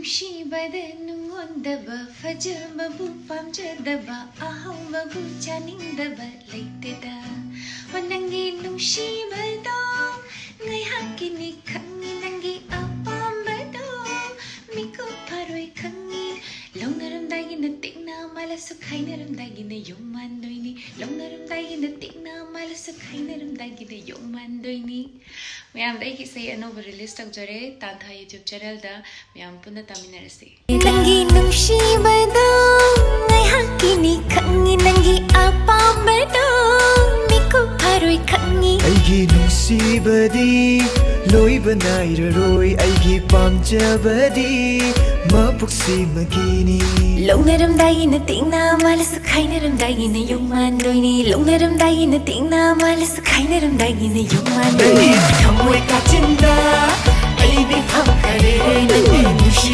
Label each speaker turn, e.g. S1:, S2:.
S1: ꯅꯨꯡꯁꯤꯕꯗ ꯅꯨꯡꯉꯣꯟꯗꯕ ꯐꯖꯕꯕꯨ ꯄꯥꯝꯖꯗꯕ ꯑꯍꯥꯎꯕꯕꯨ ꯆꯥꯅꯤꯡꯗꯕ ꯂꯩꯇꯦꯗ ꯍꯣ ꯅꯪꯒꯤ ꯅꯨꯡꯁꯤꯕꯗꯣ ꯉꯥꯏꯍꯥꯛꯀꯤꯅꯤ ꯈꯪꯉꯤ ꯅꯪꯒꯤ ꯑꯄꯥꯝꯕꯗꯣ ꯃꯤꯀꯨꯞ ꯐꯥꯔꯣꯏ ꯈꯪꯉꯤ ꯂꯧꯅꯔꯝꯗꯥꯏꯒꯤꯅ ꯇꯦꯛꯅ ꯃꯥꯜꯂꯁꯨ ꯈꯥꯏꯅꯔꯝꯗꯥꯏꯒꯤꯅ ꯌꯣꯡ ꯃꯥꯟꯗꯣꯏꯅꯤ ꯂꯧꯅꯔꯝꯗꯥꯏꯒꯤꯅ ꯇꯦꯛꯅ ꯃꯥꯜꯂꯁꯨ ꯈꯥꯏꯅꯔꯝꯗꯥꯏꯒꯤꯅ ꯌꯣꯡ ꯃꯥꯟꯗꯣꯏꯅꯤ ꯃꯌꯥꯝꯗ ꯑꯩꯒꯤ ꯏꯁꯩ ꯑꯅꯧꯕ ꯔꯤꯂꯤꯁ ꯇꯧꯖꯔꯦ ꯇꯥꯟꯊꯥ ꯌꯨꯇ꯭ꯌꯨꯕ ꯆꯦꯅꯦꯜꯗ ꯃꯌꯥꯝ ꯄꯨꯟꯅ ꯇꯥꯃꯤꯟꯅꯔꯁꯤ ꯅꯪꯒꯤ ꯅꯨꯡꯁꯤꯕꯗꯣ ꯉꯥꯏꯍꯥꯛꯀꯤꯅꯤ ꯈꯪꯉꯤ ꯅꯪꯒꯤ ꯑꯄꯥꯝꯕꯗꯣ ꯃꯤꯀꯨꯞ ꯐꯥꯔꯣꯏ ꯈꯪꯉꯤ
S2: ꯑꯩꯒꯤ ꯅꯨꯡꯁꯤꯕꯗꯤ ꯂꯣꯏꯕ ꯅꯥꯏꯔꯔꯣꯏ ꯑꯩꯒꯤ ꯄꯥꯝꯖꯕꯗꯤ ꯃꯄꯣꯛꯁꯤꯃꯒꯤꯅꯤ
S1: ꯂꯧꯅꯔꯝꯗꯥꯏꯒꯤꯅ ꯇꯦꯛꯅ ꯃꯥꯜꯂꯁꯨ ꯈꯥꯏꯅꯔꯝꯗꯥꯏꯒꯤꯅ ꯌꯣꯡ ꯃꯥꯟꯗꯣꯏꯅꯤ ꯂꯧꯅꯔꯝꯗꯥꯏꯒꯤꯅ ꯇꯦꯛꯅ ꯃꯥꯜꯂꯁꯨ ꯈꯥꯏꯅꯔꯝꯗꯥꯏꯒꯤꯅ ꯌꯣꯡ ꯃꯥꯟꯗꯣꯏꯅꯤ
S2: ꯊꯃꯣꯏ ꯀꯥꯆꯤꯟꯗ ꯑꯩꯗꯤ ꯐꯝꯈꯔꯦ ꯅꯪꯒꯤ ꯅꯨꯡꯁꯤ